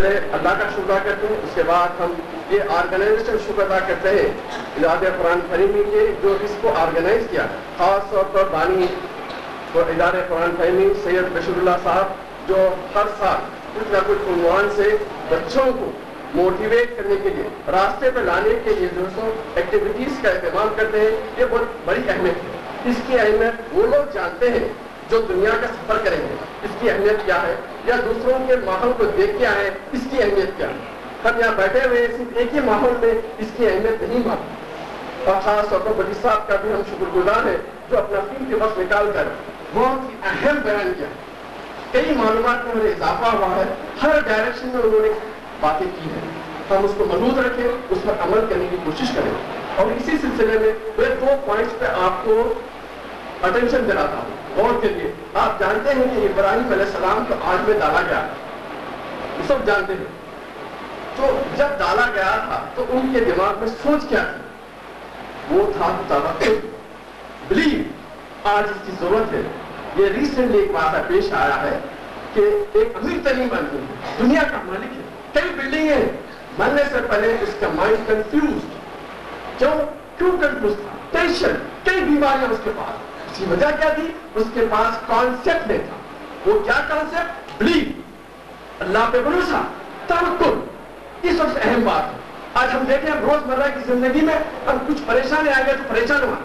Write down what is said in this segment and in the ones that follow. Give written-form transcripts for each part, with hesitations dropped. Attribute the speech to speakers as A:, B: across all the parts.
A: اللہ کا شکر کرتے ہیں. اس کے بعد ہم یہ آرگنائزیشن شکر ادا کرتے ہیں ادارے قرآن فہمی کے جو اس کو آرگنائز کیا, خاص طور پر بانی ادارے قرآن فہمی سید بشیر اللہ صاحب جو ہر سال کچھ نہ کچھ عنوان سے بچوں کو موٹیویٹ کرنے کے لیے, راستے پہ لانے کے لیے جو سو ایکٹیویٹیز کا اہتمام کرتے ہیں. یہ بہت بڑی اہمیت ہے. اس کی اہمیت وہ لوگ جانتے ہیں جو دنیا کا سفر کریں گے اس کی اہمیت کیا ہے, یا دوسروں کے ماحول کو دیکھ کے آئے اس کی اہمیت کیا ہے. ہم یہاں بیٹھے ہوئے صرف ایک ہی ماحول میں اس کی اہمیت نہیں معلوم. اور خاص طور پر بلی صاحب کا بھی ہم شکر گزار ہیں جو اپنا قیمتی وقت نکال کر بہت ہی اہم بیان کیا. کئی معلومات میں انہیں اضافہ ہوا ہے, ہر ڈائریکشن میں انہوں نے باتیں کی ہیں. ہم اس کو محفوظ رکھیں, اس پر عمل کرنے کی کوشش کریں. اور اسی سلسلے میں میں 2 پوائنٹس پہ آپ کو اٹینشن دلاتا ہوں غور کے لیے. آپ جانتے ہیں کہ ابراہیم علیہ السلام کو آگ میں ڈالا گیا, یہ سب جانتے ہیں. تو جب ڈالا گیا تھا تو ان کے دماغ میں سوچ کیا تھی؟ وہ تھا توکل, بلیو. آج اس کی ضرورت ہے. یہ ریسنٹلی ایک واقعہ پیش آیا ہے کہ ایک امیر ترین بندہ دنیا کا مالک ہے, کئی بلڈنگیں ہیں, بننے سے پہلے اس کا مائنڈ کنفیوزڈ. کیوں کنفیوز تھا؟ ٹینشن, کئی بیماریاں اس کے پاس. اس کی وجہ کیا تھی؟ اس کے پاس کانسیپٹ نہیں تھا. وہ کیا کانسیپٹ؟ بلیو, اللہ پہ بھروسہ, توکل. یہ سب سے اہم بات ہے. آج ہم دیکھیں روزمرہ کی زندگی میں ہم کچھ پریشانی آ گئے تو پریشان ہوا,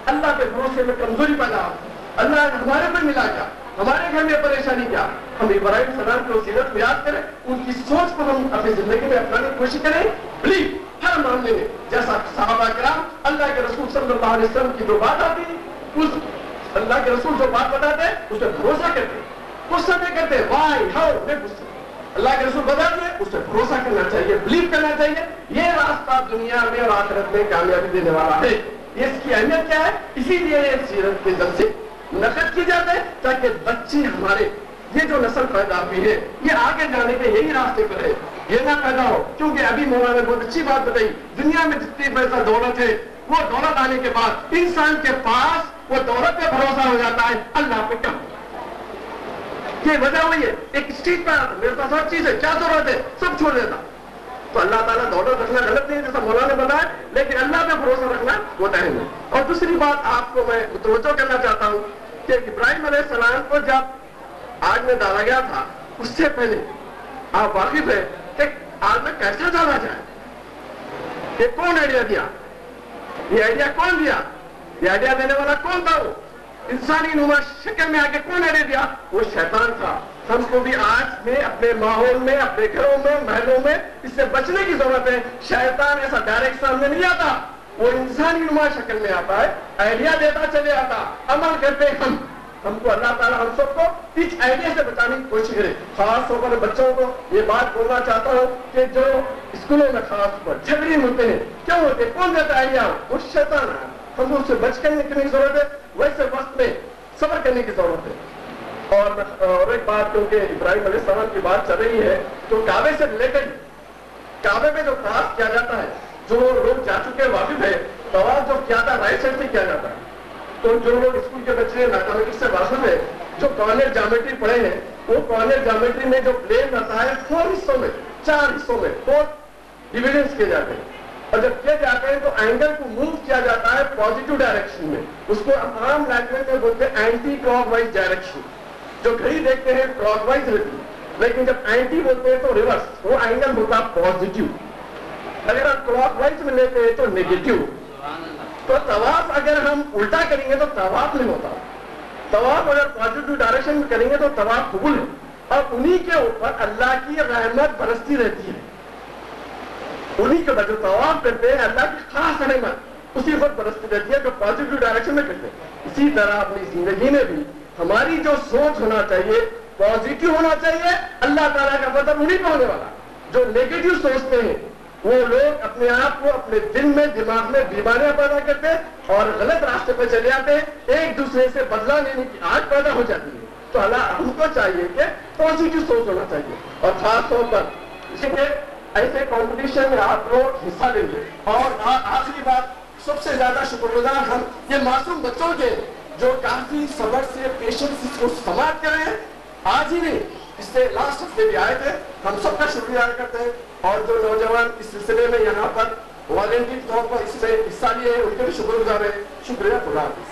A: اللہ کے بھروسے میں کمزوری پیدا ہو. اللہ ہمارے پر ملا کیا, ہمارے گھر میں پریشانی کیا. ہم ابراہیم السلام کی سیرت کو یاد کریں, ان کی سوچ کو ہم اپنی زندگی میں اپنانے کی کوشش کریں. بلیو ہر معاملے میں, جیسا صحابہ کرام اللہ کے رسول صلی اللہ علیہ وسلم کی جو بات آتی اس اللہ کے رسول جو بات بتاتے اس پہ بھروسہ کرتے, غصہ نہیں کرتے. وائی ہاؤ میں غصہ, اللہ کے رسول بتا دیں اس پہ بھروسہ کرنا چاہیے, بلیو کرنا چاہیے. یہ راستہ دنیا میں اور آخرت میں کامیابی دینے والا ہے. یہ اس کی اہمیت کیا ہے؟ اسی لیے یہ سیرت کے جلسے نقد کی جاتے ہیں تاکہ بچے ہمارے یہ جو نسل پیدا ہوئی ہے یہ آگے جانے کے یہی راستے پر ہے, یہ نہ پیدا ہو. کیونکہ ابھی مولانا نے بہت اچھی بات بتائی, دنیا میں جتنی پیسہ دولت ہے وہ دولت آنے کے بعد انسان کے پاس وہ دولت پہ بھروسہ ہو جاتا ہے, اللہ پہ کم. یہ وجہ وہی ہے. ایک اسٹریٹ پر میرے پاس ہر چیز ہے, کیا ضرورت ہے, سب چھوڑ دیتا. تو اللہ تعالیٰ دولت رکھنا غلط نہیں ہے جیسا مولانا نے بتایا, لیکن اللہ پہ بھروسہ رکھنا وہ اہم ہے. اور دوسری بات آپ کو میں متوجہ کرنا چاہتا ہوں کہ ابراہیم علیہ السلام کو جب آگ میں ڈالا گیا تھا اس سے پہلے آپ واقف ہے کہ آگ میں کیسا ڈالا جائے. یہ کون آئیڈیا دیا؟ یہ آئیڈیا کون دیا؟ یہ آئیڈیا دینے والا کون تھا؟ وہ انسانی نما شکل میں آ کے کون آئیڈیا دیا؟ وہ شیطان تھا. ہم کو بھی آج میں اپنے ماحول میں, اپنے گھروں میں, محلوں میں اس سے بچنے کی ضرورت ہے. شیطان ایسا ڈائریکٹ سامنے نہیں آتا, وہ انسانی نما شکل میں آتا ہے, آئیڈیا دیتا چلے آتا, عمل کرتے ہم کو اللہ تعالیٰ ہم سب کو اس آئیڈیا سے بچانے کی کوشش کرے. خاص طور پر بچوں کو یہ بات بولنا چاہتا ہوں کہ جو اسکولوں میں خاص طور پر جھگڑے ہوتے ہیں, کیوں ہوتے ہیں, کون دیتا آئیڈیا؟ وہ شیطان ہے. ہم اس سے بچ کرنے کی ضرورت ہے, ویسے وقت میں صبر کرنے کی ضرورت ہے. اور ایک بات, کیونکہ ابراہیم علیہ السلام کی بات چل رہی ہے تو کعبے سے ریلیٹڈ, کعبے میں جو طواف کیا جاتا ہے, جو لوگ جا چکے واقف ہے, طواف جو کیا تھا رائٹ سائڈ سے کیا جاتا ہے. تو جو لوگ اسکول کے بچے میتھمیٹکس سے واقف ہے, جو کارنر جیومیٹری پڑھے ہیں, وہ کارنر جیومیٹری میں جو پلین رہتا ہے 4 حصوں میں, 4 حصوں میں 4 ڈویژنس کیے جاتے ہیں. اور جب کیے جاتے ہیں تو اینگل کو موو کیا جاتا ہے پازیٹیو ڈائریکشن میں. اس کو عام لینگویج میں بولتے ہیں اینٹی کلاک وائز ڈائریکشن. جو گھڑی دیکھتے ہیں کلاک وائز رہتی ہے, لیکن جب اینٹی بولتے ہیں تو ریورس, وہ اینگل ہوتا پازیٹیو. اگر آپ کلاک وائز میں لیتے ہیں تو نیگیٹو. تو طواف اگر ہم الٹا کریں گے تو طواف نہیں ہوتا. طواف اگر پازیٹیو ڈائریکشن میں کریں گے تو طواف قبول ہے, اور انہی کے اوپر اللہ کی رحمت برستی رہتی ہے. انہی کے بعد جو طواف کرتے ہیں اللہ کی خاص رحمت اسی وقت برستی رہتی ہے جو پازیٹیو ڈائریکشن میں کرتے ہیں. اسی طرح اپنی زندگی میں بھی ہماری جو سوچ ہونا چاہیے پازیٹیو ہونا چاہیے. اللہ تعالیٰ کا فضل انہی پہ ہونے والا. جو نیگیٹو سوچتے ہیں وہ لوگ اپنے آپ کو اپنے دل میں, دماغ میں بیماریاں پیدا کرتے ہیں اور غلط راستے پہ چلے آتے ہیں, ایک دوسرے سے بدلہ لینے کی آگ پیدا ہو جاتی ہے. تو اللہ ہم کو چاہیے کہ پازیٹیو سوچ ہونا چاہیے. اور خاص طور پر اسی لیے ایسے کمپٹیشن میں آپ لوگ حصہ لیں گے. اور آخری بات, سب سے زیادہ شکر گزار ہم یہ معصوم بچوں کے جو کافی صبر سے پیشنس کو سماعت کر رہے ہیں. آج ہی نہیں, اس سے لاسٹ ہفتے بھی آئے تھے. ہم سب کا شکریہ ادا کرتے ہیں اور جو نوجوان اس سلسلے میں یہاں پر والنٹری طور پر اس میں حصہ لیے ان کے بھی شکر گزار ہیں. شکریہ. خدا حافظ.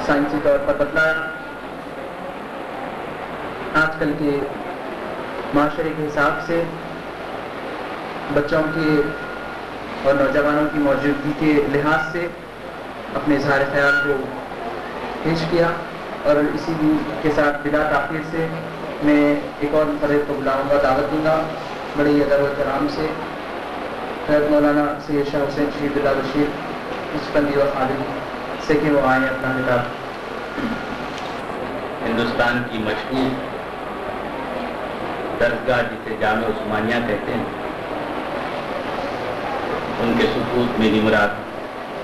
B: سائنسی طور پر بتلایا آج کل کے معاشرے کے حساب سے بچوں کے اور نوجوانوں کی موجودگی کے لحاظ سے اپنے اظہار خیال کو پیش کیا. اور اسی کے ساتھ بلا تاخیر سے میں ایک اور مقرر کو بلاؤں گا, دعوت دوں گا بڑی ادب و احترام سے حضرت مولانا سید شاہ حسین شہید اللہ بشیر مصطفی اور خالد سے کہ وہ آئیں اپنا خطاب.
C: ہندوستان کی مشہور درسگاہ جسے جامع عثمانیہ کہتے ہیں, ان کے سپوت میری مراد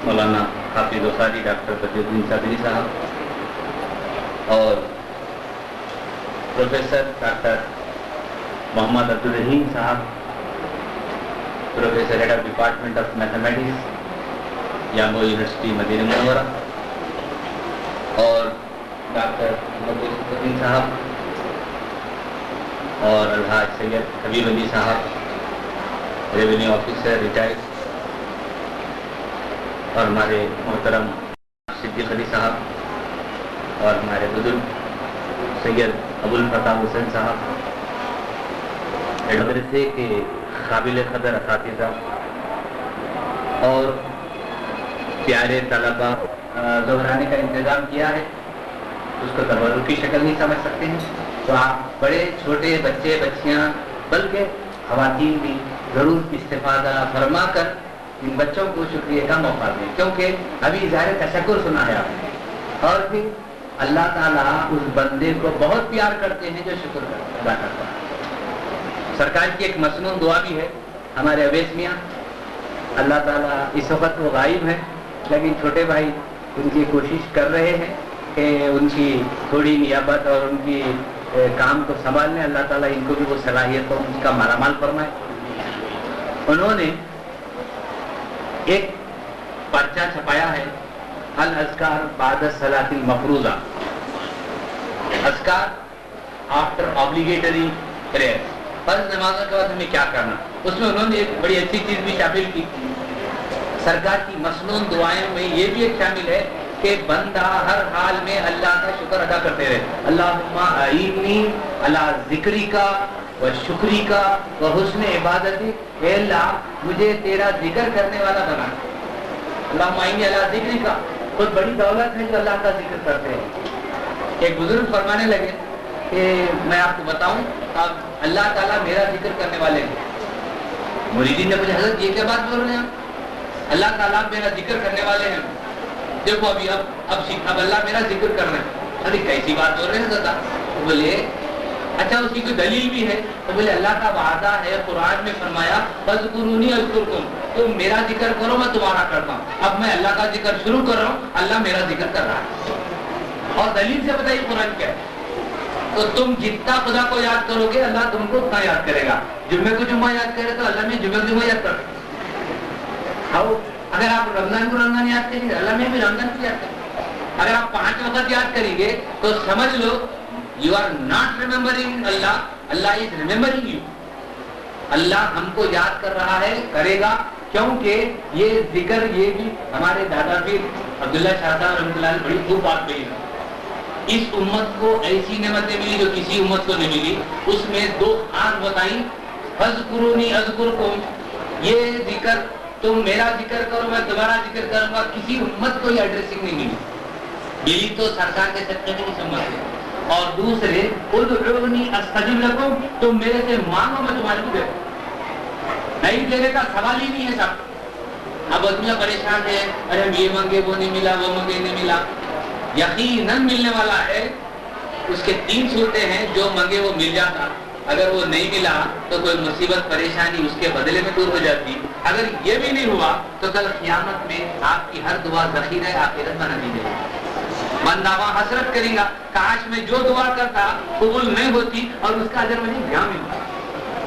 C: مولانا حافظ وصاری ڈاکٹر بدر الدین صابری صاحب اور professor doctor Muhammad Abdul Rahim Sahib, professor head of department of mathematics یامو یونیورسٹی مدینہ منورہ, اور ڈاکٹر محمد یوسف الدین صاحب اور الحاج سید حبیب علی صاحب ریونیو آفیسر ریٹائرڈ, اور ہمارے محترم صدیق علی صاحب اور ہمارے بزرگ سید ابو الفتح حسین صاحب, مدرسے کے قابل قدر اساتذہ اور پیارے طلباء. دہرانے کا انتظام کیا ہے, اس کو تبرک کی شکل نہیں سمجھ سکتے ہیں, تو آپ بڑے چھوٹے بچے بچیاں بلکہ خواتین بھی ضرور استفادہ فرما کر ان بچوں کو شکریہ کا موقع دیں, کیونکہ ابھی اظہار تشکر سنا ہے آپ نے, اور پھر اللہ تعالیٰ اس بندے کو بہت پیار کرتے ہیں جو شکر ادا کرتا ہے. سرکار کی ایک مسنون دعا بھی ہے ہمارے اویس میاں, اللہ تعالیٰ اس وقت وہ غائب ہے لیکن چھوٹے بھائی ان کی کوشش کر رہے ہیں کہ ان کی تھوڑی نیابت اور ان کی کام کو سنبھالنے اللہ تعالیٰ ان کو بھی وہ صلاحیت کو ان کا مالا مال فرمائے. انہوں نے ایک پرچہ چھپایا ہے الاذکار بعد الصلاۃ المفروضہ, اذکار آفٹر obligatory prayer, فرض نمازوں کے بعد ہمیں کیا کرنا. اس میں انہوں نے ایک بڑی اچھی چیز بھی شامل کی. سرکار کی مسنون دعائیں میں یہ بھی ایک شامل ہے کہ بندہ ہر حال میں اللہ کا شکر ادا کرتے رہے. اللہم اعنی علی ذکری کا و شکری کا و حسن عبادتی, اے اللہ مجھے تیرا ذکر کرنے والا بنا. اللہم اعنی علی ذکری کا خود بڑی دولت ہے جو اللہ کا ذکر کرتے ہیں. ایک بزرگ فرمانے لگے کہ میں آپ کو بتاؤں اب اللہ تعالیٰ میرا ذکر کرنے والے ہیں. مریدین نے مجھے حضرت یہ کیا بات بول رہے ہیں, اللہ تعالیٰ میرا ذکر کرنے والے ہیں. دیکھو ابھی اب اللہ میرا ذکر کر رہے ہیں. ارے کیسی بات بول رہے ہیں حضرت. بولے اچھا اس کی کوئی دلیل بھی ہے؟ تو بولے اللہ کا وعدہ ہے, قرآن میں فرمایا فاذکرونی اذکرکم, تم میرا ذکر کرو میں تمہارا کرتا ہوں. اب میں اللہ کا ذکر شروع کر رہا ہوں, اللہ میرا ذکر کر رہا ہے. اور دلیل سے بتائیے قرآن کیا ہے. تو تم جتنا خدا کو یاد کرو گے اللہ تم کو اتنا یاد کرے گا. جمعے کو جمعہ یاد کرے تو اللہ میں جمعے کو جمعہ یاد کر. اگر آپ رمضان کو رمضان یاد کریں گے اللہ میں بھی رمضان کو یاد کریں گے. اگر آپ 5 وقت یاد کریں گے تو سمجھ لو you are not remembering Allah, Allah is remembering you. Allah ہم کو یاد کر رہا ہے, کرے گا, کیونکہ یہ ذکر یہ بھی ہمارے دادا پیر عبداللہ شاہ صاحب رحمۃ اللہ علیہ بڑی خوب بات کہی ہے. اس امت کو ایسی نعمتیں ملی جو کسی امت کو نہیں ملی. اس میں 2 خاص بتائیں, فاذکرونی اذکرکم, یہ ذکر تم میرا ذکر کرو میں تمہارا ذکر کروں گا. کسی امت کو یہ ایڈریسنگ نہیں ملی. ملی تو سرکار کے صدقے میں نہیں سمجھتے. اور دوسرے ادعونی استجب لکم, تم میرے سے مانگو میں تمہارے کو دے. نہیں دینے کا سوال ہی نہیں ہے صاحب. اب آدمی پریشان ہے, ارے ہم یہ مانگے وہ نہیں ملا, وہ مانگے نہیں ملا. یقیناً ملنے والا ہے. اس کے 3 صورتیں ہیں, جو مانگے وہ مل جاتا, اگر وہ نہیں ملا تو کوئی مصیبت پریشانی اس کے بدلے میں دور ہو جاتی. اگر یہ بھی نہیں ہوا تو کل قیامت میں آپ کی ہر دعا ذخیرہ آخرت بنا دی جائے گی. بندہ وہاں حسرت کرے گا, کاش میں جو دعا کرتا قبول نہیں ہوتی اور اس کا اجر مجھے یہاں ملتا.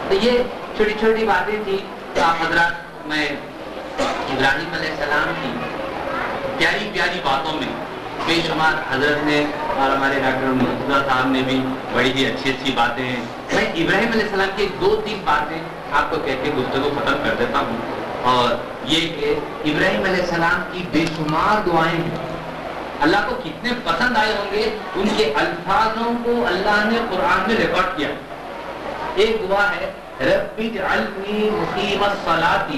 C: تو یہ چھوٹی چھوٹی باتیں تھیں. تو آپ حضرات, میں ابراہیم علیہ السلام کی پیاری پیاری باتوں میں بے شمار حضرت نے اور ہمارے ڈاکٹر مرتضیٰ صاحب نے بھی بڑی ہی اچھی اچھی باتیں ہیں. میں ابراہیم علیہ السلام کی 2-3 باتیں آپ کو کہہ کے گفتگو ختم کر دیتا ہوں, اور یہ کہ ابراہیم علیہ السلام کی بے شمار دعائیں ہیں. اللہ کو کتنے پسند آئے ہوں گے, ان کے الفاظوں کو اللہ نے قرآن میں ریکارڈ کیا. ایک دعا ہے رب اجعلنی مقیم الصلاۃ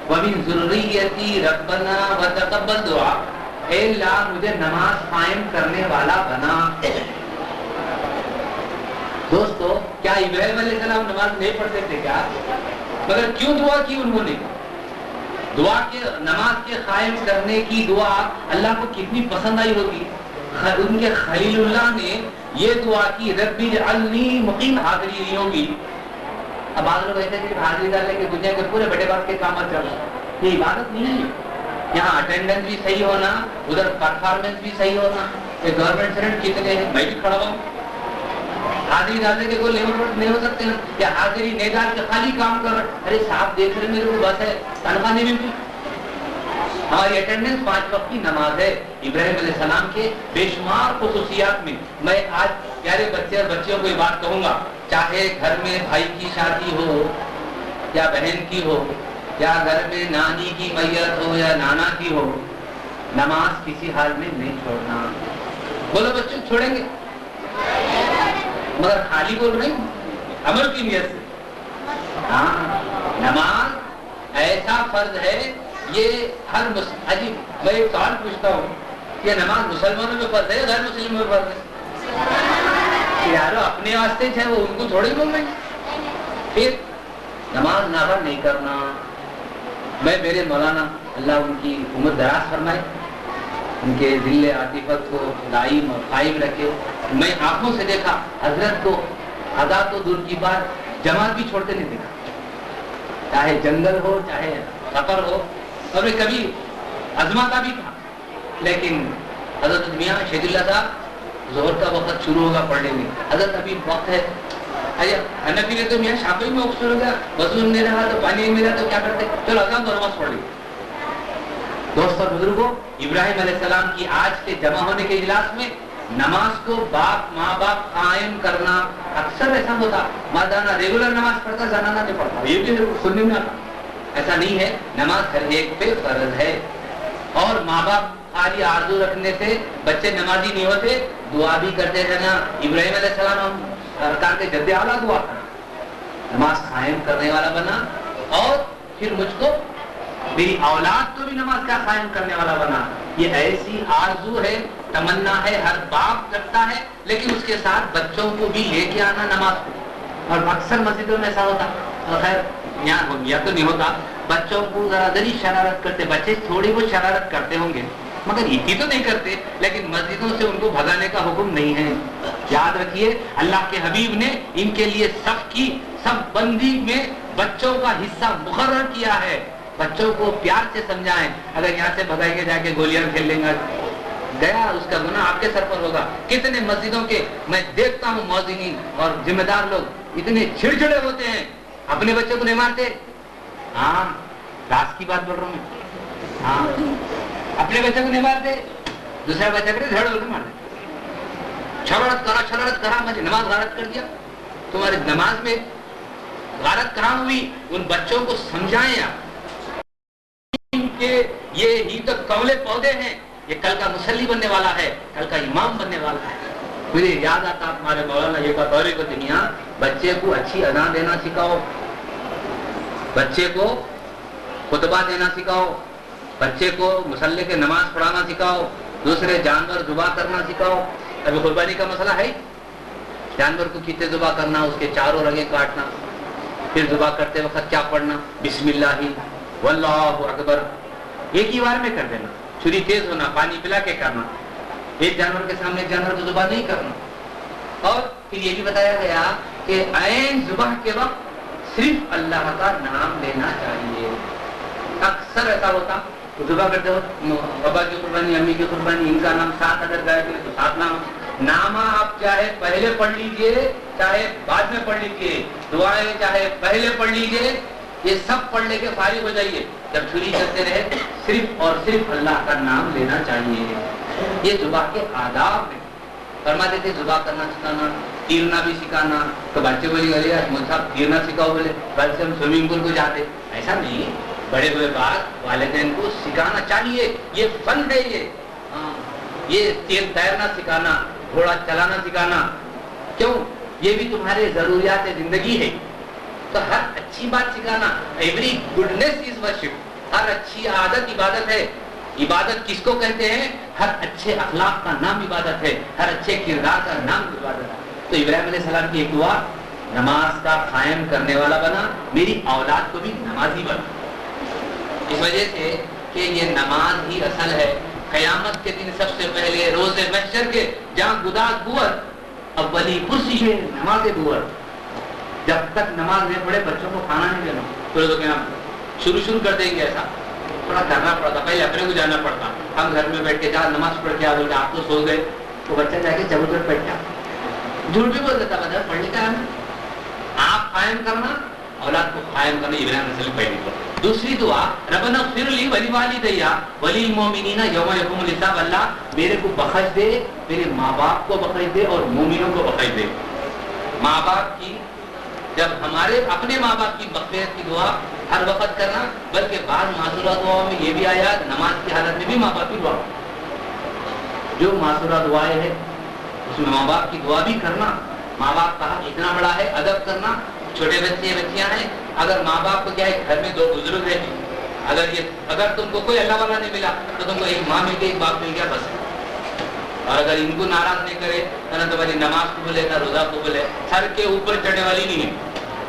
C: ومن ذریتی ربنا وتقبل دعا, اے اللہ مجھے نماز قائم کرنے والا بنا. دوستو, کیا ابراہیم علیہ السلام نماز نہیں پڑھتے تھے کیا؟ مگر کیوں دعا کی انہوں نے؟ دعا کے نماز کے قائم کرنے کی دعا اللہ کو کتنی پسند آئی ہوگی. ان کے خلیل اللہ نے یہ دعا کی رب اجعلنی مقیم, حاضری نہیں ہوگی. اب بعض لوگ ایسے کہ حاضری ڈالنے کے دنیا کے پورے بڑے بات کے کام چل رہا ہے. یہ عبادت نہیں ہے. یہاں اٹینڈنس بھی صحیح ہونا, ادھر پرفارمنس بھی صحیح ہونا. یہ گورنمنٹ اسٹوڈنٹ کتنے ہیں, میں بھی کھڑا ہوں. حاضری ڈالنے کے کوئی لیبر نہیں ہو سکتے نا, یا حاضری نہیں ڈال کے خالی کام کر رہے, ارے صاحب دیکھ رہے میرے کو بس ہے, تنخواہ نہیں ملتی. ہماری اٹینڈنس 5 وقت کی نماز ہے. ابراہیم علیہ السلام کے بے شمار خصوصیات میں میں آج پیارے بچے اور بچیوں کو یہ بات کہوں گا, چاہے گھر میں بھائی کی شادی ہو یا بہن کی ہو, یا گھر میں نانی کی میت ہو یا نانا کی ہو, نماز کسی حال میں نہیں چھوڑنا. بولو بچوں, چھوڑیں گے؟ مگر خالی بول رہے ہیں, عمل کی نیت سے. ہاں, نماز ایسا فرض ہے, یہ ہر عجیب. میں ایک سوال پوچھتا ہوں, یہ نماز مسلمانوں میں فرض ہے غیر مسلموں میں فرض ہے؟ یارو اپنے واسطے ہے, وہ ان کو تھوڑے بول رہے ہیں. پھر نماز نافرمان نہیں کرنا. میں میرے مولانا اللہ ان کی عمر دراز فرمائے, ان کے دل عاطفت کو دائم اور قائم رکھے. میں آنکھوں سے دیکھا حضرت کو ادا تو دور کی بات جماعت بھی چھوڑتے نہیں دیکھا, چاہے جنگل ہو چاہے سفر ہو. اور میں کبھی ازماتا بھی تھا, لیکن حضرت میاں شہید اللہ صاحب ظہر کا وقت شروع ہوگا پڑھنے میں, حضرت ابھی وقت ہے. حنفی نے تو میاں شافعی میں وقت شروع ہو گیا, وضو نہیں رہا تو پانی نہیں ملا تو کیا کرتے, چلو اذان تو نماز پڑھ لی. دوستو بزرگوں, ابراہیم علیہ السلام کی آج کے جمع ہونے کے اجلاس میں نماز کو باپ ماں باپ قائم کرنا. اکثر ایسا ہوتا, مردانہ ریگولر نماز پڑھتا, زنانہ نہیں پڑھتا, یہ بھی سننے میں آتا. ایسا نہیں ہے, نماز ہر ایک پہ فرض ہے. اور ماں باپ خالی آرزو رکھنے سے بچے نمازی نہیں ہوتے, دعا بھی کرتے رہنا. ابراہیم علیہ السلام سرکار کے جد اعلیٰ دعا کرنا, نماز قائم کرنے والا بنا, اور پھر مجھ کو میری اولاد کو بھی نماز کا قائم کرنے والا بنا. یہ ایسی آرزو ہے, تمنا ہے, ہر باپ کرتا ہے, لیکن اس کے ساتھ بچوں کو بھی لے کے آنا نماز کو. اور اکثر مسجدوں میں ایسا ہوتا, اور خیر یہاں تو نہیں ہوتا, بچوں کو ذرا ذری شرارت کرتے. بچے تھوڑی بہت شرارت کرتے ہوں گے مگر اتنی تو نہیں کرتے, لیکن مسجدوں سے ان کو بھگانے کا حکم نہیں ہے. یاد رکھیے, اللہ کے حبیب نے ان کے لیے صف کی صف بندی میں بچوں کا حصہ مقرر کیا ہے. بچوں کو پیار سے سمجھائیں. اگر یہاں سے بھگائے کے جا کے گولیاں کھیل لیں گا, گیا اس کا گناہ آپ کے سر پر ہوگا. کتنے مسجدوں کے میں دیکھتا ہوں مؤذنین اور ذمہ دار لوگ اتنے چھڑچھڑے ہوتے ہیں, اپنے بچوں کو نہیں مارتے. ہاں, راز کی بات بول رہا ہوں میں. ہاں, اپنے بچوں کو نہیں مارتے, دوسرا بچہ کرے دھڑ ہو کے مار دے. شرارت کرا, مجھے نماز غارت کر دیا. تمہاری نماز میں غارت کہاں ہوئی؟ ان بچوں کو سمجھائیں آپ کہ یہ ہی تو کملے پودے ہیں, یہ کل کا مسلی بننے والا ہے, کل کا امام بننے والا ہے. مجھے یاد آتا ہمارے مولانا یہ بطور کو دنیا, بچے کو اچھی اذان دینا سکھاؤ, بچے کو خطبہ دینا سکھاؤ, بچے کو مصلی کے نماز پڑھانا سکھاؤ, دوسرے جانور ذبح کرنا سکھاؤ. ابھی قربانی کا مسئلہ ہے, جانور کو کتنے ذبح کرنا, اس کے چاروں رگیں کاٹنا, پھر ذبح کرتے وقت کیا پڑھنا, بسم اللہ واللہ اکبر, ایک ہی بار میں کر دینا. چھری تیز ہونا, پانی پلا کے کرنا, ایک جانور کے سامنے ایک جانور کو ذبح نہیں کرنا. اور پھر یہ بھی بتایا گیا کہ عین ذبح کے وقت صرف اللہ کا نام لینا چاہیے. اکثر ایسا ہوتا, ذبح کرتے وقت بابا کی قربانی, امی کی قربانی, ان کا نام ساتھ اگر گائے تو ساتھ نام. نامہ آپ چاہے پہلے پڑھ لیجئے چاہے بعد میں پڑھ لیجئے, دعائیں چاہے پہلے پڑھ لیجئے, یہ سب پڑھ لے کے فارغ ہو جائیے. جب چھری کرتے رہے صرف اور صرف اللہ کا نام لینا چاہیے. یہ ذبح کے آداب ہیں. فرماتے تھے ذبح کرنا سکھانا, تیرنا بھی سکھانا. تو بچے بولے گا مجھے صاحب تیرنا سکھاؤ, بولے کل سے ہم سوئمنگ پول کو جاتے. ایسا نہیں, بڑے ہوئے بعد والدین کو سکھانا چاہیے, یہ فن ہے. یہ تیرنا سکھانا, گھوڑا چلانا سکھانا, کیوں؟ یہ بھی تمہارے ضروریات زندگی ہے. تو ہر اچھی بات سکھانا. ایوری گڈنس از ورشپ. ہر اچھی عادت عبادت ہے. عبادت کس کو کہتے ہیں؟ ہر اچھے اخلاق کا نام عبادت ہے, ہر اچھے کردار کا نام عبادت ہے. تو ابراہیم علیہ السلام کی ایک دعا, نماز کا قائم کرنے والا بنا, میری اولاد کو بھی نمازی بنا. اس وجہ سے کہ یہ نماز ہی اصل ہے. قیامت کے دن سب سے پہلے روز محشر کے جہاں گداز بور اولی کرسی ہے نماز بور. جب تک نماز نہیں پڑھے بچوں کو کھانا نہیں دینا. تو کیا شروع کر دیں گے, ایسا تھوڑا کرنا پڑتا, پہلے اپنے کو جانا پڑتا. ہم گھر میں بیٹھ کے جا نماز پڑھ کے آ, بولتے آپ تو سو گئے, تو بچہ جا کے چبوتر بیٹھ جا, جھوٹ بھی بول دیتا بتا پڑھنے کا ہے. آپ قائم کرنا, اولاد کو قائم کرنا, ابراہیم علیہ السلام پہلی دعا. دوسری دعا, ربنا اغفر لی ولوالدی وللمؤمنین یوم یقوم الحساب. اللہ میرے کو بخش دے, میرے ماں باپ کو بخش دے اور مومنوں کو بخش دے. ماں باپ کی, جب ہمارے اپنے ماں باپ کی مغفرت کی دعا ہر وقت کرنا, بلکہ بعض معذورہ دعاؤں میں یہ بھی آیا نماز کی حالت میں بھی ماں باپ کی دعا. جو معذورہ دعائیں ہیں اس میں ماں باپ کی دعا بھی کرنا. ماں باپ کا حق اتنا بڑا ہے, ادب کرنا. چھوٹے بچے بچیاں ہیں, اگر ماں باپ کو کیا ہے, گھر میں 2 بزرگ رہتے, اگر تم کو کوئی اللہ والا نہیں ملا تو تم کو ایک ماں مل گئی, ایک باپ مل گیا, بس. اور اگر ان کو ناراض نہیں کرے نہ تمہاری نماز کو بولے نہ روزہ کو بولے, سر کے اوپر چڑھنے والی نہیں ہے.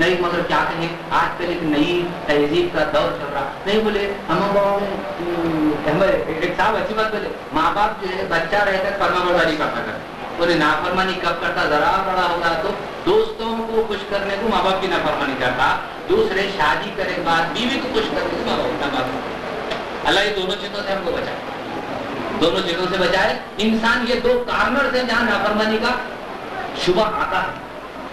C: نہیں مگر کیا کہیں, آج کل ایک نئی تہذیب کا دور چل رہا. نہیں بولے ہم ایک صاحب اچھی بات بولے, ماں باپ جو ہے بچہ رہتا ہے فرما برداری کرتا کرتا, انہیں نافرمانی کب کرتا, ذرا بڑا ہوگا تو دوستوں کو خوش کرنے کو ماں باپ کی نافرمانی کرتا, دوسرے شادی کرنے کے بعد بیوی کو خوش کرنے کو ماں باپ کی نافرمانی. اللہ یہ دونوں چیزوں سے ہم کو بچائے, دونوں چیزوں سے بچائے. انسان یہ 2 کارنر سے جہاں نافرمانی کا شبہ آتا ہے,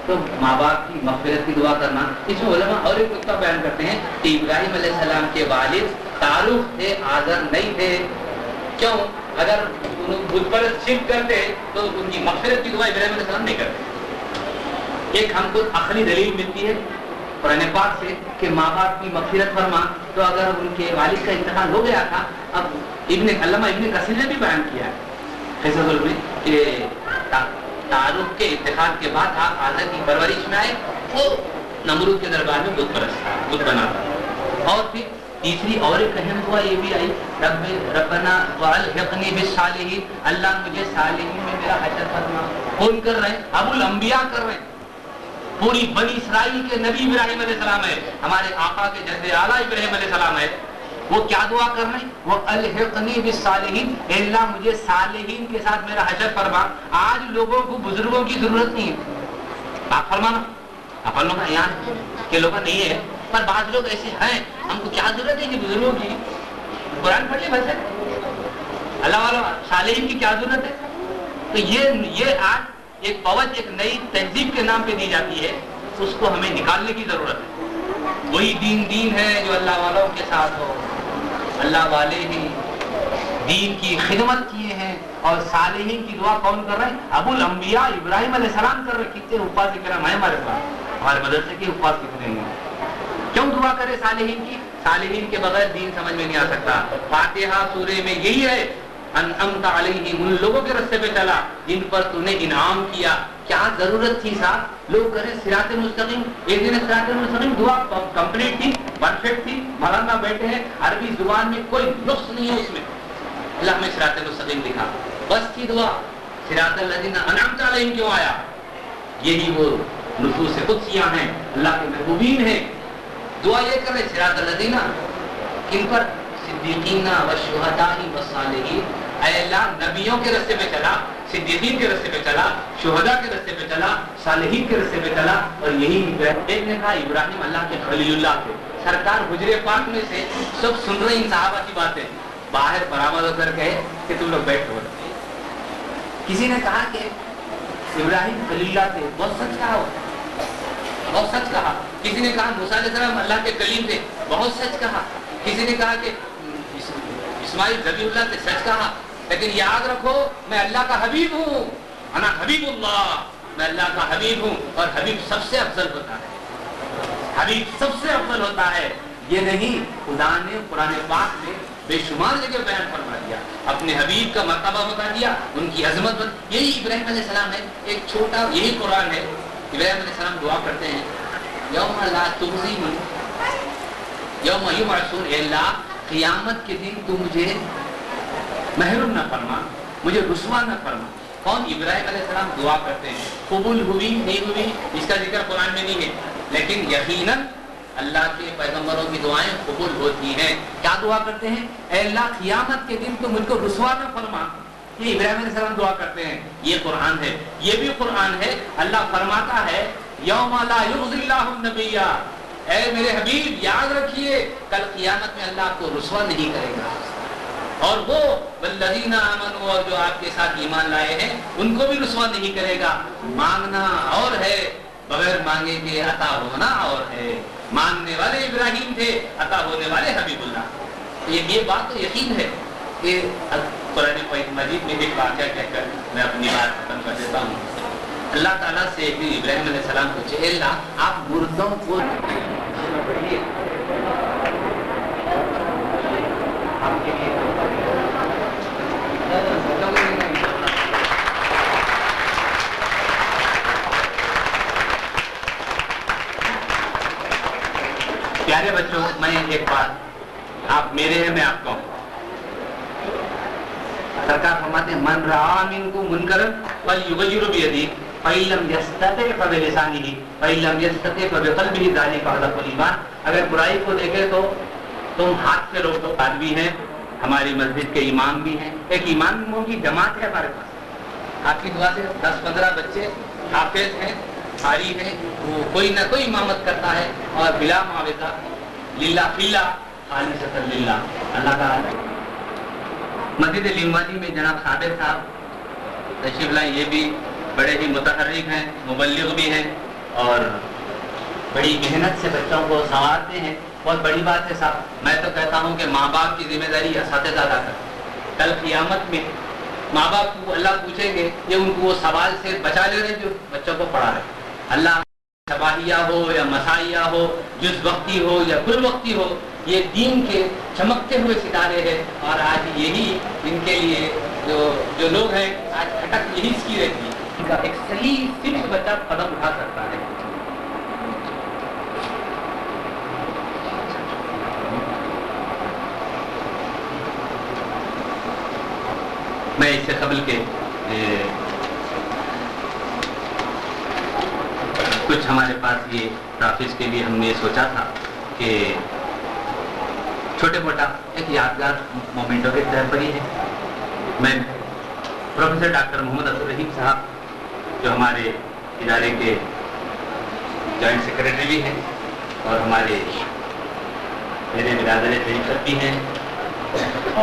C: تو ماں باپ کی مغفرت کی دعا کرنا. اس میں علماء اور ایک نقطہ بیان کرتے ہیں کہ ابراہیم علیہ السلام کے والد تعارف تھے, آزر نہیں تھے. کیوں؟ اگر بت پرست شرک کرتے تو ان کی مغفرت کی دعا ابراہیم علیہ السلام نہیں کرتے. ایک ہم کو عقلی دلیل ملتی ہے قرآن پاک سے کہ ماں باپ کی مغفرت فرما, تو اگر ان کے والد کا انتقال ہو گیا تھا, اب علامہ ابن کثیر نے بھی بیان کیا ہے فیصل میں کہ تعارف کے انتقال کے بعد آپ آزر کی پرورش میں آئے, وہ نمرود کے دربار میں بت پرست تھا, بت بنا تھا. اور پھر تیسری اور ایک اہم دعا یہ بھی آئی, ربنا والحقنی بالصالحین, اللہ مجھے صالحین میں میرا حشر فرما. کون کر رہے ہیں؟ ابو الانبیاء کر رہے ہیں. پوری بنی اسرائیل کے نبی ابراہیم علیہ السلام ہے, ہمارے آقا کے جد اعلیٰ ابراہیم علیہ السلام ہے. وہ کیا دعا کر رہے ہیں؟ وہ الحقنی بالصالحین, اے اللہ مجھے صالحین کے ساتھ میرا حشر فرما. آج لوگوں کو بزرگوں کی ضرورت نہیں ہے, آپ فرمانا. اپن لوگ یہاں کے لوگ نہیں ہے, پر بعض لوگ ایسے ہیں, ہم کو کیا ضرورت ہے کہ بزرگوں کی, قرآن پڑھ لیں بس ہے, اللہ والا صالحین کی کیا ضرورت ہے. تو یہ آج ایک فوج ایک نئی تہذیب کے نام پہ دی جاتی ہے, اس کو ہمیں نکالنے کی ضرورت ہے. وہی دین ہے جو اللہ والوں کے ساتھ ہو. اللہ والے ہی دین کی خدمت کیے ہیں, اور صالحین کی دعا کون کر رہے ہیں؟ ابو الانبیاء ابراہیم علیہ السلام کر رہے. کتنے حفاظ کرام ہیں ہمارے پاس, ہمارے مدرسے کے حفاظ کتنے ہیں. کیوں دعا کرے صالحین کی؟ صالحین کے بغیر دین سمجھ میں نہیں آ سکتا. فاتحہ سورے میں یہی ہے, انعمت علیہم, ان لوگوں کے راستے پہ چلا جن پر تو نے انعام کیا. کیا ضرورت تھی صاحب لوگ کریں صراط مستقیم؟ ایک دن صراط مستقیم دعا کمپلیٹ تھی, پرفیکٹ تھی. مولانا بیٹھے ہیں, عربی زبان میں کوئی نقص نہیں ہے اس میں, اللہ میں صراط مستقیم دکھا, بس تھی دعا. صراط الذین انعمت علیہم کیوں آیا؟ یہی وہ نفوس قدسیاں ہیں, اللہ کے محبوبین ہیں. دعا یہ کر رہے صراط الذین, کن پر؟ صدیقین والشہداء والصالحین. اے اللہ نبیوں کے راستے پہ چلا, صدیقین کے راستے پہ چلا, شہداء کے راستے پہ چلا, صالحین کے راستے پہ چلا. اور یہی ایک نے کہا ابراہیم اللہ کے خلیل اللہ تھے. سرکار حجرے پاک میں سے سب سن رہے ان صحابہ کی باتیں, باہر برآمد ہو کر کہے کہ تم لوگ بیٹھو. کسی نے کہا کہ ابراہیم خلیل اللہ تھے, بہت سچ کہا, بہت سچ کہا. کسی نے کہا موسیٰ علیہ السلام اللہ کے کلیم تھے, بہت سچ کہا. کسی نے کہا کہ اسماعیل ذبیح اللہ تھے, سچ کہا. لیکن یاد رکھو میں اللہ کا حبیب ہوں، انا حبیب اللہ، میں اللہ کا حبیب ہوں، اور حبیب سب سے افضل ہوتا ہے، حبیب سب سے افضل ہوتا ہے۔ یہ نہیں، خدا نے قرآن پاک میں بے شمار جگہ بیان فرما دیا، اپنے حبیب کا مرتبہ بتا دیا، ان کی عظمت یہی ابراہیم علیہ السلام ہے، ایک چھوٹا یہی قرآن ہے۔ ابراہیم علیہ السلام دعا کرتے ہیں یوم لا تخزنی یوم یبعثون، اے اللہ قیامت کے دن تو مجھے محروم نہ فرما، مجھے رسوا نہ فرما۔ کون؟ ابراہیم علیہ السلام دعا کرتے ہیں، قبول ہوئی نہیں ہوئی اس کا ذکر قرآن میں نہیں ہے، لیکن یقیناً اللہ کے پیغمبروں کی دعائیں قبول ہوتی ہیں۔ کیا دعا کرتے ہیں؟ اے اللہ قیامت کے دن تو مجھ کو رسوا نہ فرما، یہ ابراہیم علیہ السلام دعا کرتے ہیں۔ یہ قرآن ہے، یہ بھی قرآن ہے۔ اللہ فرماتا ہے یوم لا یخزی اللہ النبی، اے میرے حبیب یاد رکھیے کل قیامت میں اللہ آپ کو رسوا نہیں کرے گا، اور وہ والذین آمنوا، اور جو آپ کے ساتھ ایمان لائے ہیں ان کو بھی رسوا نہیں کرے گا۔ مانگنا اور ہے، بغیر مانگے کے عطا ہونا اور ہے۔ مانگنے والے ابراہیم تھے، عطا ہونے والے حبیب اللہ۔ یہ بات تو یقین ہے کہ قرآن مجید میں ایک واقعہ کہہ کر میں اپنی بات ختم کر دیتا ہوں۔ اللہ تعالیٰ سے ایک دن ابراہیم علیہ السلام پوچھے، اے اللہ آپ مردوں کو پیارے بچوں، میں ایک بات، آپ میرے ہیں میں آپ کا ہوں۔ سرکار فرماتے ہیں من رعا منکم منکرا فلیغیرہ بیدہ فإن لم یستطع فبلسانہ فإن لم یستطع فبقلبہ ذلک اضعف الایمان۔ اگر برائی کو دیکھے تو تم ہاتھ سے روکو۔ آدمی ہیں، ہماری مسجد کے امام بھی ہیں، ایک اماموں کی جماعت ہے ہمارے پاس، آپ کی دعا سے 10-15 بچے حافظ ہیں، قاری ہیں، وہ کوئی نہ کوئی امامت کرتا ہے، اور بلا معاوضہ للہ فلہ خالصۃ للہ، اللہ کا۔ مسجد لیمانی میں جناب صابر صاحب تشریف لائیں، یہ بھی بڑے ہی متحرک ہیں، مبلغ بھی ہیں، اور بڑی محنت سے بچوں کو سنوارتے ہیں۔ بہت بڑی بات ہے صاحب، میں تو کہتا ہوں کہ ماں باپ کی ذمہ داری اساتذہ ادا کریں۔ کل قیامت میں ماں باپ کو اللہ پوچھیں گے، یہ ان کو وہ سوال سے بچا لے رہے جو بچوں کو پڑھا رہے۔ اللہ صباحیہ ہو یا مسائیہ ہو، جز وقتی ہو یا کل وقتی ہو، یہ دین کے چمکتے ہوئے ستارے ہیں، اور آج یہی ان کے لیے جو لوگ ہیں آج کھٹک یہی اس کی رہتی ہے۔ ان کا ایک صحیح صرف بچہ قدم اٹھا سکتا ہے۔ میں اس سے قبل کے کچھ ہمارے پاس یہ تحفظ کے لیے ہم نے سوچا تھا کہ چھوٹے موٹا ایک یادگار مومنٹوں کے طور پر ہی ہے۔ میں پروفیسر ڈاکٹر محمد عبدالرحیم صاحب جو ہمارے ادارے کے جوائنٹ سیکرٹری بھی ہیں اور ہمارے میرے برادر طریقت بھی ہیں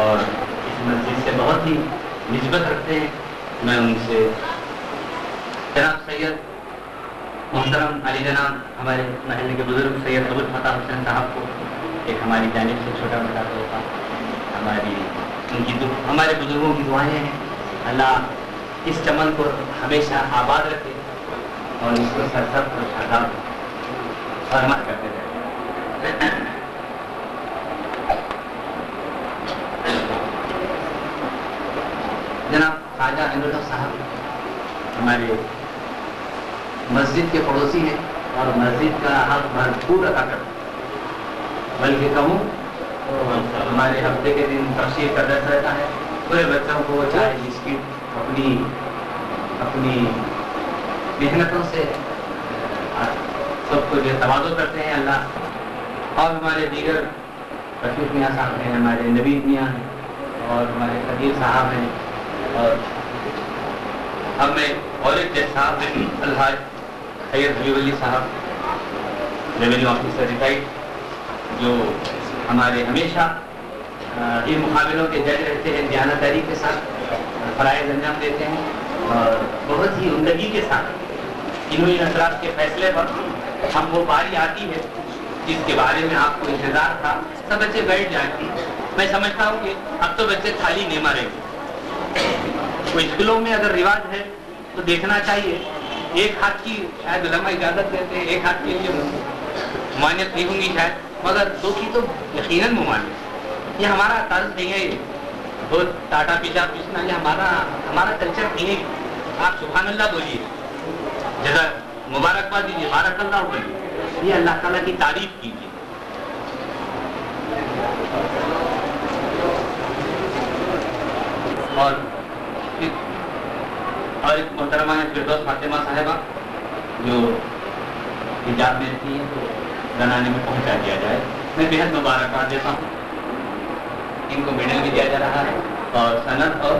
C: اور اس مسجد سے بہت ہی نسبت رکھتے ہیں، میں ان سے جناب سید محترم علی جناب ہمارے محلے کے بزرگ سید ابوالفتح حسین صاحب کو ایک ہماری جانب سے چھوٹا موٹا تحفہ، ہمارے بزرگوں کی دعائیں ہیں، اللہ اس چمن کو ہمیشہ آباد رکھے اور اس کو سرسبز اور شاداب فرما کرتے رہے۔ جناب خواجہ عبداللہ صاحب ہمارے مسجد کے پڑوسی ہیں اور مسجد کا حق بھرپور ادا کرتے ہیں، بلکہ کہوں تو ہمارے ہفتے کے دن تفسیر کا درس رہتا ہے، پورے بچوں کو چائے بسکٹ اپنی محنتوں سے سب کو جو تواضع کرتے ہیں اللہ۔ اور ہمارے دیگر رفیق میاں صاحب ہیں، ہمارے نبی میاں ہیں اور ہمارے قدیر صاحب ہیں، اور اب میں اور ایک صاحب الحاج سید حبیب علی صاحب ریونیو آفیسر ریٹائرڈ، جو ہمارے ہمیشہ ان مقابلوں کے جج رہتے ہیں، دیانتداری کے ساتھ فرائض انجام دیتے ہیں اور بہت ہی عمدگی کے ساتھ انہی اثرات کے فیصلے پر ہم وہ باری آتی ہے جس کے بارے میں آپ کو انتظار تھا، سب بچے بیٹھ جائیں۔ میں سمجھتا ہوں کہ اب تو بچے تھالی نہیں ماریں گے، کوئی اسکولوں میں اگر رواج ہے تو دیکھنا چاہیے. ایک ہاتھ کی شاید علماء اجازت دیتے ہیں, ایک ہاتھ کے لیے ممانعت نہیں ہوں گی شاید, مگر دو کی تو یقیناً ممانعت. یہ ہمارا طرز نہیں ہے, یہ بہت ٹاٹا پیشاب پیسنا یہ ہمارا کلچر نہیں ہے. آپ سبحان اللہ بولیے, جزا مبارکباد دیجیے, بارک اللہ بولیے, یہ اللہ تعالیٰ کی تعریف کیجیے. اور ایک محترمہ ہے فردوس فاطمہ صاحبہ جو حجاب میں رہتی ہیں, تو زنانے میں پہنچا دیا جائے. میں بے حد مبارکباد دیتا ہوں, ان کو میڈل بھی دیا جا رہا ہے اور سند اور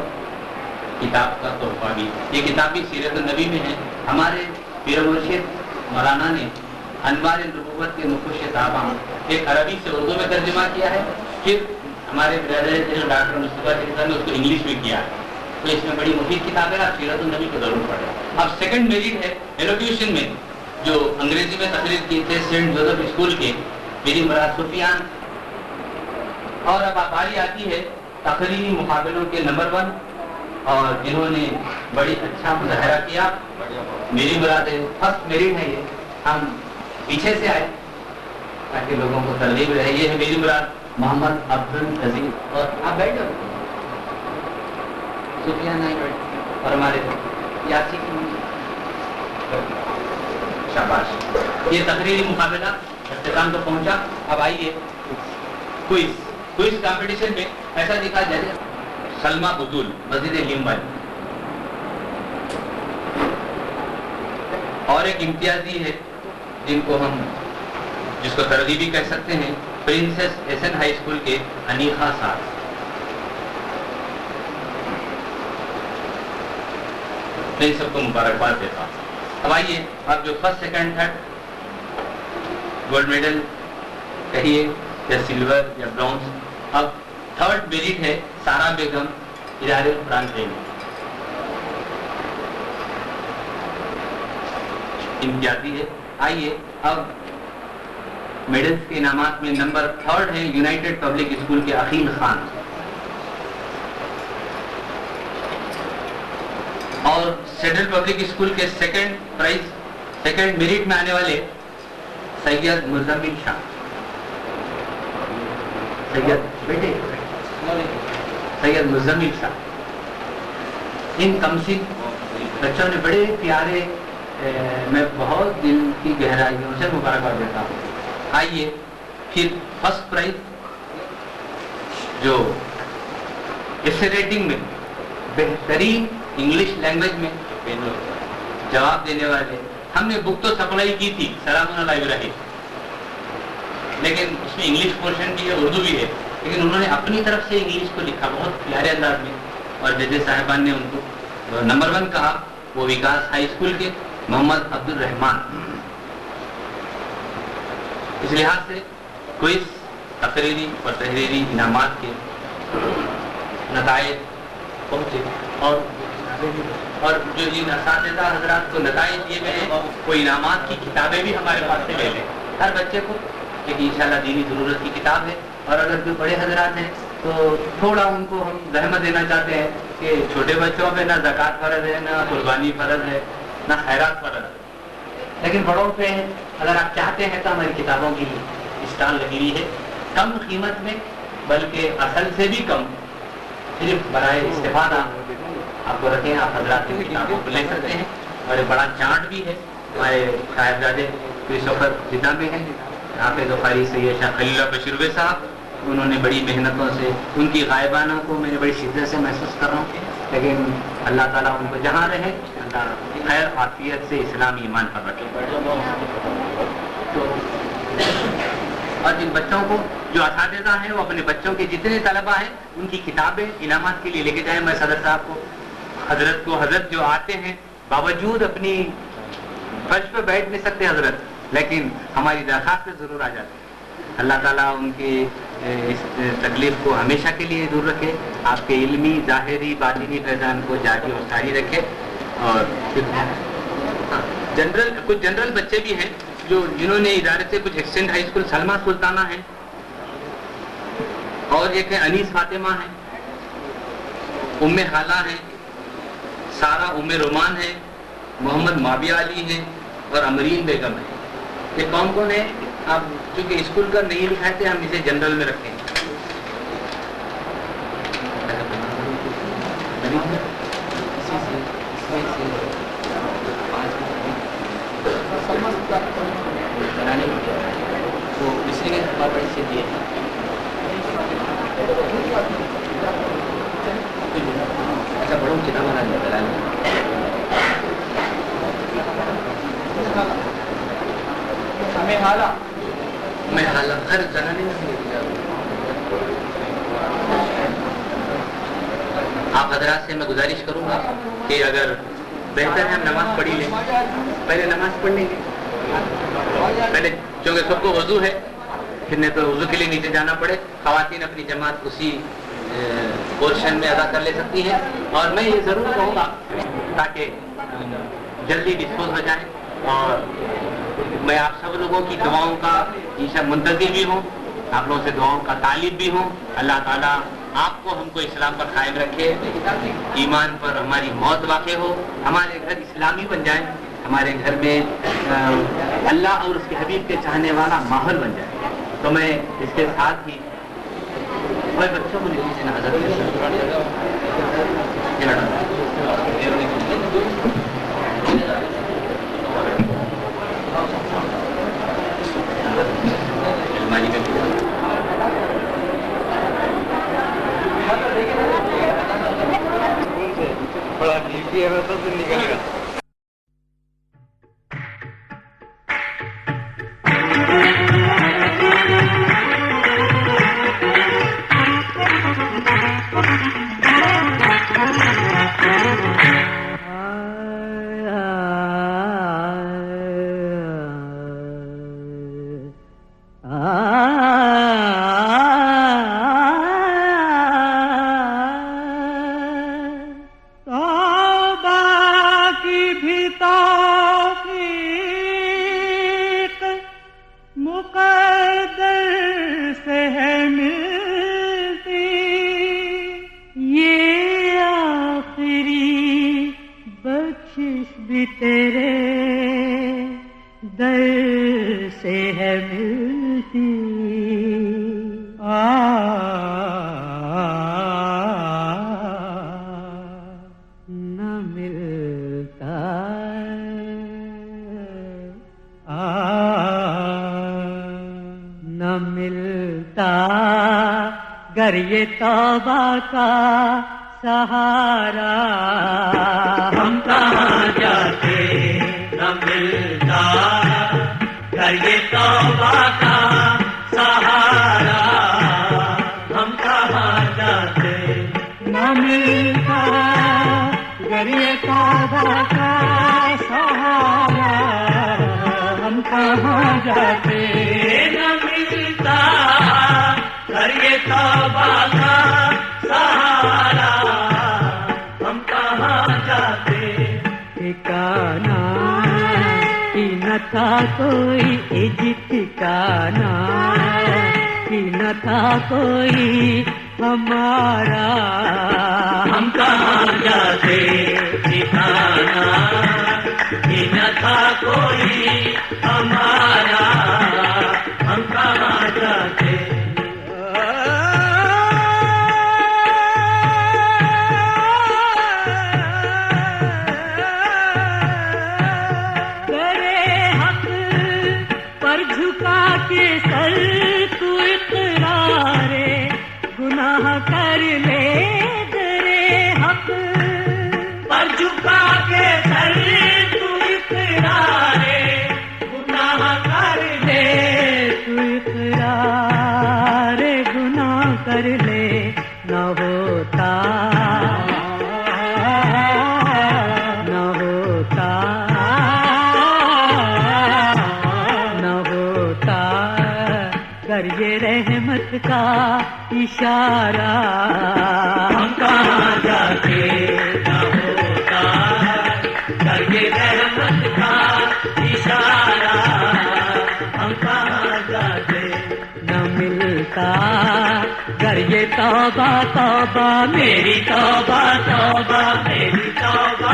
C: کتاب کا تحفہ بھی. یہ کتاب بھی سیرت النبی میں ہے. ہمارے پیر مرشد مولانا نے انوار النبوت کے نقوش تابع ایک عربی سے اردو میں ترجمہ کیا ہے, پھر ہمارے ڈاکٹر مصطفیٰ نے اس کو انگلش میں کیا ہے. تو اس میں بڑی مفید کتاب ہے, آپ سیرت النبی کو ضرور پڑھیں. اب سیکنڈ میرٹ ہے ایلوکیوشن میں, جو انگریزی میں تقریر کی تھے سینٹ جوزف اسکول کے میری مراد سفیان. اور اب باری آتی ہے تقریری مقابلوں کے نمبر 1, اور جنہوں نے بڑی اچھا مظاہرہ کیا. میری مراد ہے فرسٹ میرٹ ہے, یہ ہم پیچھے سے آئے تاکہ لوگوں کو ترغیب رہے. یہ ہے میری مراد محمد عبدالعزیز, اور آپ بیٹھ جاؤ, سفیان آئی بیٹھ, اور ہمارے یاسی شاباش. یہ تقریری مقابلہ اختتام کو پہنچا. اب آئیے کوئز کمپٹیشن میں ایسا دکھا جائے سلمہ بطول مسجد لیمبل, اور ایک امتیازی ہے جس کو ترغیبی کہہ سکتے ہیں, پرنسس ایسن ہائی اسکول کے انیخا صاحب. میں سب کو مبارکباد دیتا ہوں. اب آئیے آپ جو first second third gold medal کہیے یا سلور یا برونز. اب تھرڈ میرٹ ہے سارا بیگم ادارے قرآن پریمی, امتیازی ہے. آئیے اب میڈلز کے انعامات میں نمبر 3 ہے یونائٹڈ پبلک اسکول کے عقیل خان, اور سینٹرل پبلک اسکول کے سیکنڈ میرٹ میں آنے والے سید مزمل شاہ. سید مزمل شاہ, ان کمسن بچوں نے بڑے پیارے, میں بہت دل کی گہرائیوں سے مبارکباد دیتا ہوں. آئیے پھر فرسٹ پرائز جو اس ریٹنگ میں بہترین انگلش لینگویج میں جواب دینے والے, ہم نے بک تو سپلائی کی تھی سلام علیہ رہے, لیکن اس میں انگلش پورشن بھی ہے, اردو بھی ہے, لیکن انہوں نے اپنی طرف سے انگلش کو لکھا بہت پیارے انداز میں, اور ججز صاحبان نے ان کو نمبر 1 کہا. وہ وکاس ہائی اسکول کے محمد عبد الرحمان. اس لحاظ سے کوئز تقریری اور تحریری انعامات کے نتائج پہنچے, اور جو ان اساتذہ حضرات کو نتائج دیے گئے ہیں, وہ انعامات کی کتابیں بھی ہمارے پاس سے لے لیں. ہر بچے کو ایک انشاءاللہ دینی ضرورت کی کتاب ہے, اور اگر کوئی بڑے حضرات ہیں تو تھوڑا ان کو ہم زحمت دینا چاہتے ہیں کہ چھوٹے بچوں پہ نہ زکوٰۃ فرض ہے, نہ قربانی فرض ہے, نہ خیرات فرض ہے, لیکن بڑوں پہ اگر آپ چاہتے ہیں تو ہماری کتابوں کی اسٹال لگی ہوئی ہے کم قیمت میں, بلکہ اصل سے بھی کم, صرف برائے استفادہ آپ کو رکھیں. آپ حضرات کی کتابوں کو لے سکتے ہیں, اور ایک بڑا چارٹ بھی ہے. ہمارے صاحبزادے کرسٹوفر جدہ میں ہیں, حافظ بخاری سید شاہ خلیل اللہ بشیروے صاحب, انہوں نے بڑی محنتوں سے, ان کی غائبانہ کو میں نے بڑی شدت سے محسوس کر رہا ہوں, لیکن اللہ تعالیٰ ان کو جہاں رہے اللہ خیر عافیت سے اسلامی ایمان پر رکھے. اور جن بچوں کو جو اساتذہ ہیں وہ اپنے بچوں کے جتنے طلبہ ہیں ان کی کتابیں انعامات کے لیے لے کے جائیں. میں صدر صاحب کو حضرت جو آتے ہیں باوجود اپنی فرش پہ بیٹھ نہیں سکتے حضرت, لیکن ہماری درخواست پہ ضرور آ جاتے ہیں. اللہ تعالیٰ ان کی اس تکلیف کو ہمیشہ کے لیے دور رکھے, آپ کے علمی ظاہری باطنی فیضان کو جاری اور ساری رکھے. اور کچھ جنرل بچے بھی ہیں جنہوں نے ادارے سے کچھ ایکسٹینڈ ہائی اسکول سلمہ سلطانہ ہے, اور ایک ہے انیس فاطمہ ہے, ام خالہ ہیں, سارا رومان ہے، محمد مابیہ علی ہیں اور امرین بیگم ہے. یہ کون کون ہے؟ آپ چونکہ اسکول کا نہیں لکھائے تھے، ہم اسے جنرل میں رکھیں. اچھا بڑوں کتاب میں حالت خیر زنانی آپ حضرات سے میں گزارش کروں گا کہ اگر بہتر ہے ہم نماز پڑھی لیں، پہلے نماز پڑھ لیں گے پہلے، کیونکہ سب کو وضو ہے، پھر نہیں تو وضو کے لیے نیچے جانا پڑے. خواتین اپنی جماعت اسی پورشن میں ادا کر لے سکتی ہیں. اور میں یہ ضرور کہوں گا تاکہ جلدی ڈسپوز ہو جائیں، اور میں آپ سب لوگوں کی دعاؤں کا انشاءاللہ منتظر بھی ہوں، آپ لوگوں سے دعاؤں کا طالب بھی ہوں. اللہ تعالیٰ آپ کو ہم کو اسلام پر قائم رکھے، ایمان پر ہماری موت واقع ہو، ہمارے گھر اسلامی بن جائیں، ہمارے گھر میں اللہ اور اس کے حبیب کے چاہنے والا ماحول بن جائے. تو میں اس کے ساتھ ہی اور بچوں کو لیجیے نا حضرت بڑا ڈیوٹی ہے تو نکلے گا.
D: گر یہ توبہ کا سہارا ہم کہاں جاتے نہ ملتا. گر یہ توبہ کا سہارا ہم کہاں جاتے نہ ملتا. گر یہ توبہ کا سہارا ہم کہاں جاتے نہ ملتا. گر یہ توبہ کا سہارا ہم کہاں جاتے. ٹھکانا ہی نہ تھا کوئی ٹھکانا ہی نہ تھا کوئی ہمارا. ہم کہاں جاتے ٹھکانا ہی نہ تھا کوئی ہمارا. ہم کہاں جاتے. کر لے تیرے حق پر جھکا کے سر تو اقرار گناہ کر لے. تو اقرار گناہ کر لے. نہ ہوتا نہ ہوتا نہ ہوتا گر یہ رحمت کا اشارہ ہم کہاں جاتے. نہ ہوتا گر یہ رحمت کا اشارہ ہم کہاں جاتے. نہ ملتا گر یہ توبہ توبہ میری توبہ توبہ میری توبہ